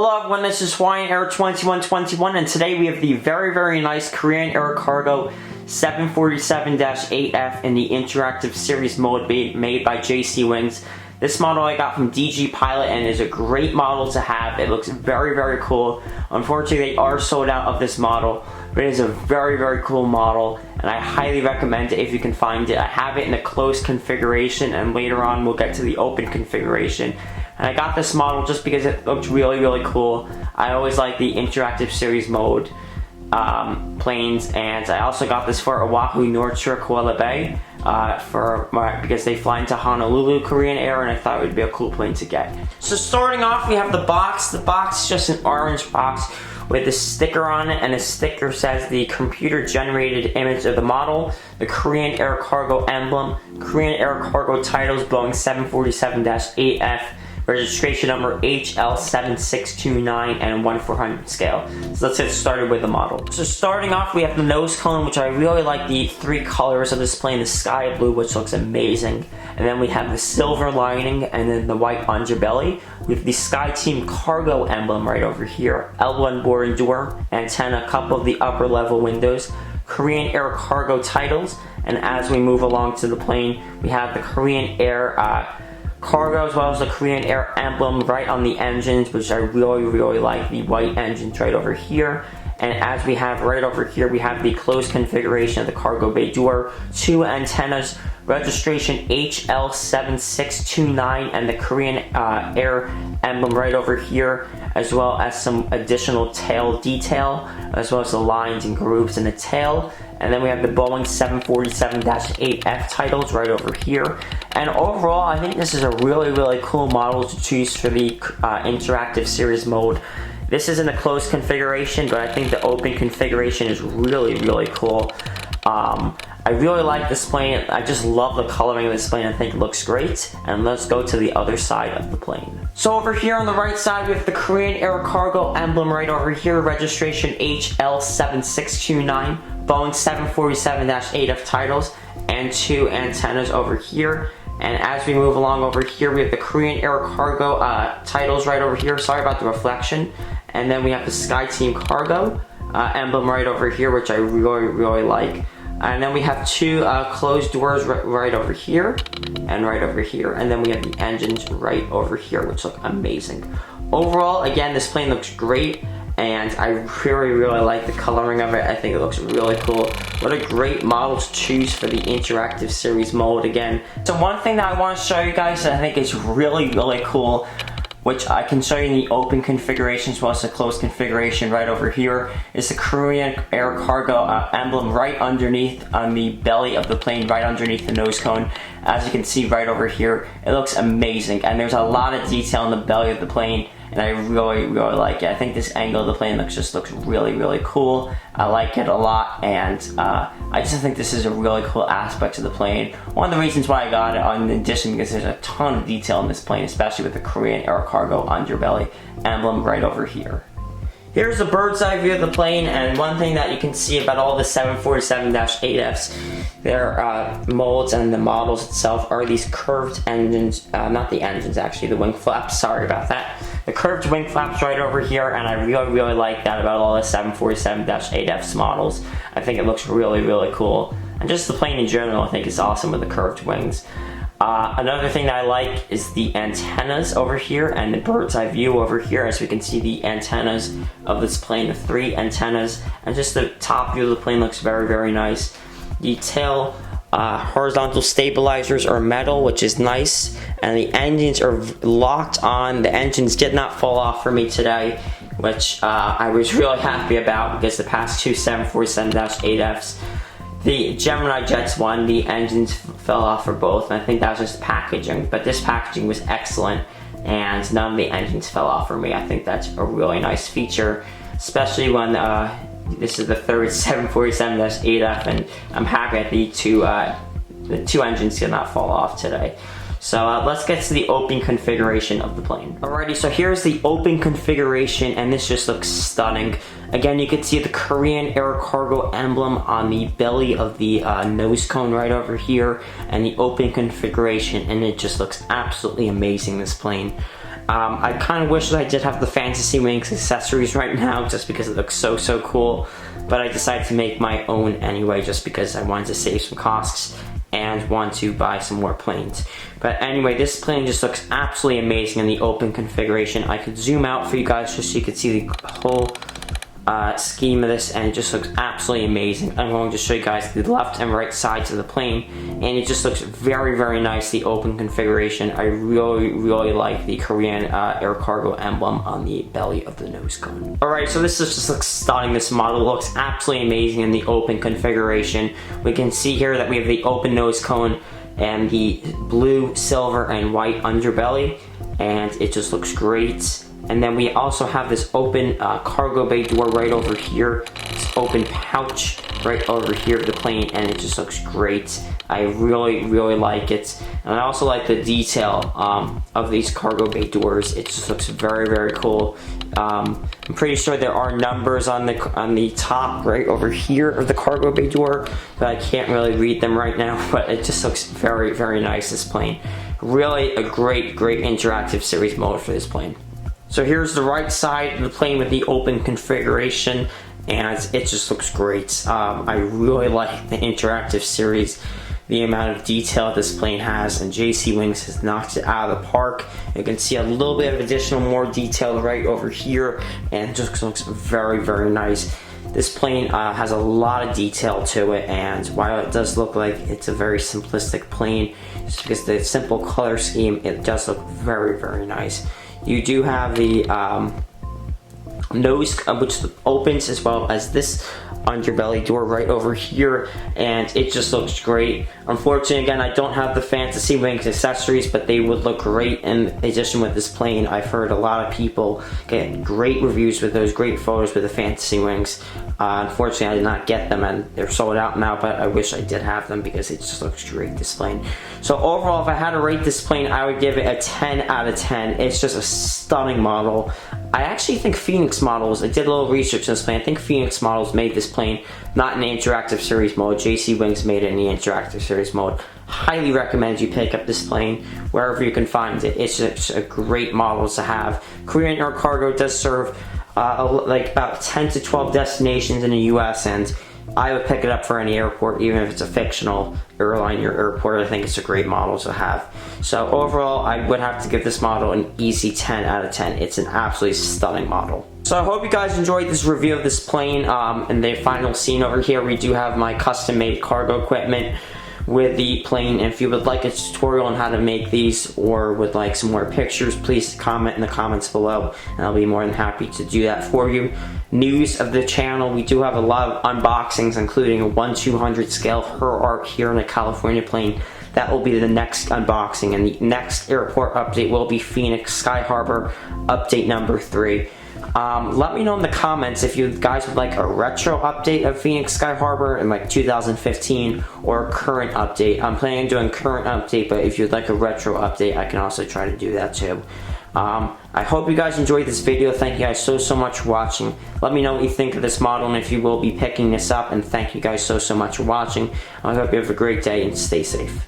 Hello everyone, this is Hawaiian Air 2121 and today we have the very nice Korean Air Cargo 747-8F in the interactive series mode made by JC Wings. This model I got from DG Pilot and is a great model to have. It looks very cool. Unfortunately they are sold out of this model, but it is a very cool model and I highly recommend it if you can find it. I have it in a closed configuration and later on we'll get to the open configuration. And I got this model just because it looked really cool. I always like the interactive series mode planes, and I also got this for Oahu, North Shore, Koala Bay because they fly into Honolulu, Korean Air, and I thought it would be a cool plane to get. So starting off, we have the box. The box is just an orange box with a sticker on it, and the sticker says the computer generated image of the model, the Korean Air Cargo emblem, Korean Air Cargo titles, Boeing 747-8F, registration number HL7629 and 1/400 scale. So let's get started with the model. So starting off, we have the nose cone, which I really like the three colors of this plane, the sky blue, which looks amazing. And then we have the silver lining and then the white underbelly. We have the SkyTeam cargo emblem right over here, L1 boarding door, antenna, a couple of the upper level windows, Korean Air Cargo titles, and as we move along to the plane, we have the Korean Air Cargo as well as the Korean Air emblem right on the engines, which I really like, the white engines right over here. And as we have right over here, we have the closed configuration of the cargo bay door, two antennas, registration HL7629 and the Korean Air emblem right over here, as well as some additional tail detail, as well as the lines and grooves in the tail. And then we have the Boeing 747-8F titles right over here. And overall, I think this is a really cool model to choose for the interactive series mode. This is in a closed configuration, but I think the open configuration is really cool. I really like this plane. I just love the coloring of this plane. I think it looks great. And let's go to the other side of the plane. So over here on the right side, we have the Korean Air Cargo emblem right over here, registration HL7629, Boeing 747-8F titles, and two antennas over here. And as we move along over here, we have the Korean Air Cargo titles right over here. Sorry about the reflection. And then we have the SkyTeam Cargo emblem right over here, which I really like. And then we have two closed doors right over here and right over here. And then we have the engines right over here, which look amazing. Overall, again, this plane looks great. And I really like the coloring of it. I think it looks really cool. What a great model to choose for the interactive series mode again. So one thing that I want to show you guys that I think is really cool, which I can show you in the open configuration as well as the closed configuration right over here, is the Korean Air Cargo emblem right underneath on the belly of the plane, right underneath the nose cone. As you can see right over here, it looks amazing, and there's a lot of detail in the belly of the plane, and I really like it. I think this angle of the plane looks really cool. I like it a lot, and I just think this is a really cool aspect to the plane. One of the reasons why I got it, in addition, because there's a ton of detail in this plane, especially with the Korean Air Cargo underbelly emblem right over here. Here's a bird's eye view of the plane, and one thing that you can see about all the 747-8Fs, their molds and the models itself, are these curved engines, not the engines actually, the wing flaps, sorry about that. The curved wing flaps right over here, and I really like that about all the 747-8Fs models. I think it looks really cool. And just the plane in general, I think is awesome with the curved wings. Another thing that I like is the antennas over here and the bird's eye view over here. As we can see, the antennas of this plane, the three antennas, and just the top view of the plane looks very nice. The tail horizontal stabilizers are metal, which is nice, and the engines are locked on. The engines did not fall off for me today, which I was really happy about, because the past two 747-8Fs, the Gemini Jets one, the engines fell off for both, and I think that was just packaging, but this packaging was excellent, and none of the engines fell off for me. I think that's a really nice feature, especially when this is the third 747-8F, and I'm happy that the two engines did not fall off today. So let's get to the open configuration of the plane. Alrighty, so here's the open configuration, and this just looks stunning. Again, you can see the Korean Air Cargo emblem on the belly of the nose cone right over here, and the open configuration, and it just looks absolutely amazing, this plane. I kind of wish that I did have the Fantasy Wings accessories right now, just because it looks so cool, but I decided to make my own anyway, just because I wanted to save some costs and want to buy some more planes. But anyway, this plane just looks absolutely amazing in the open configuration. I could zoom out for you guys just so you could see the whole scheme of this, and it just looks absolutely amazing. I'm going to show you guys the left and right sides of the plane, and it just looks very nice, the open configuration. I really like the Korean air cargo emblem on the belly of the nose cone. Alright, so this just looks stunning. This model looks absolutely amazing in the open configuration. We can see here that we have the open nose cone and the blue, silver, and white underbelly, and it just looks great. And then we also have this open cargo bay door right over here, this open pouch right over here of the plane, and it just looks great. I really like it, and I also like the detail of these cargo bay doors. It just looks very cool. I'm pretty sure there are numbers on the top right over here of the cargo bay door, but I can't really read them right now. But it just looks very nice, this plane. Really a great interactive series mode for this plane. So here's the right side of the plane with the open configuration, and it just looks great. I really like the interactive series, the amount of detail this plane has, and JC Wings has knocked it out of the park. You can see a little bit of additional more detail right over here, and it just looks very nice. This plane has a lot of detail to it, and while it does look like it's a very simplistic plane, just because the simple color scheme, it does look very nice. You do have the nose, which opens, as well as this underbelly door right over here, and it just looks great. Unfortunately, again, I don't have the Fantasy Wings accessories, but they would look great in addition with this plane. I've heard a lot of people get great reviews with those, great photos with the Fantasy Wings. Unfortunately, I did not get them, and they're sold out now, but I wish I did have them because it just looks great, this plane. So overall, if I had to rate this plane, I would give it a 10 out of 10. It's just a stunning model. I actually think Phoenix models, I did a little research on this plane, I think Phoenix models made this plane not in the interactive series mode. JC Wings made it in the interactive series mode. Highly recommend you pick up this plane wherever you can find it. It's just a great model to have. Korean Air Cargo does serve like about 10 to 12 destinations in the US, and I would pick it up for any airport, even if it's a fictional airline or airport. I think it's a great model to have. So overall, I would have to give this model an easy 10 out of 10. It's an absolutely stunning model. So I hope you guys enjoyed this review of this plane. And the final scene over here, we do have my custom-made cargo equipment with the plane. And if you would like a tutorial on how to make these, or would like some more pictures, please comment in the comments below, and I'll be more than happy to do that for you. News of the channel, we do have a lot of unboxings, including a 1/200 scale her art here in a California plane. That will be the next unboxing, and the next airport update will be Phoenix Sky Harbor update number 3. Let me know in the comments if you guys would like a retro update of Phoenix Sky Harbor in like 2015, or a current update. I'm planning on doing current update, but if you'd like a retro update, I can also try to do that too. I hope you guys enjoyed this video. Thank you guys so much for watching. Let me know what you think of this model and if you will be picking this up, and thank you guys so much for watching. I hope you have a great day and stay safe.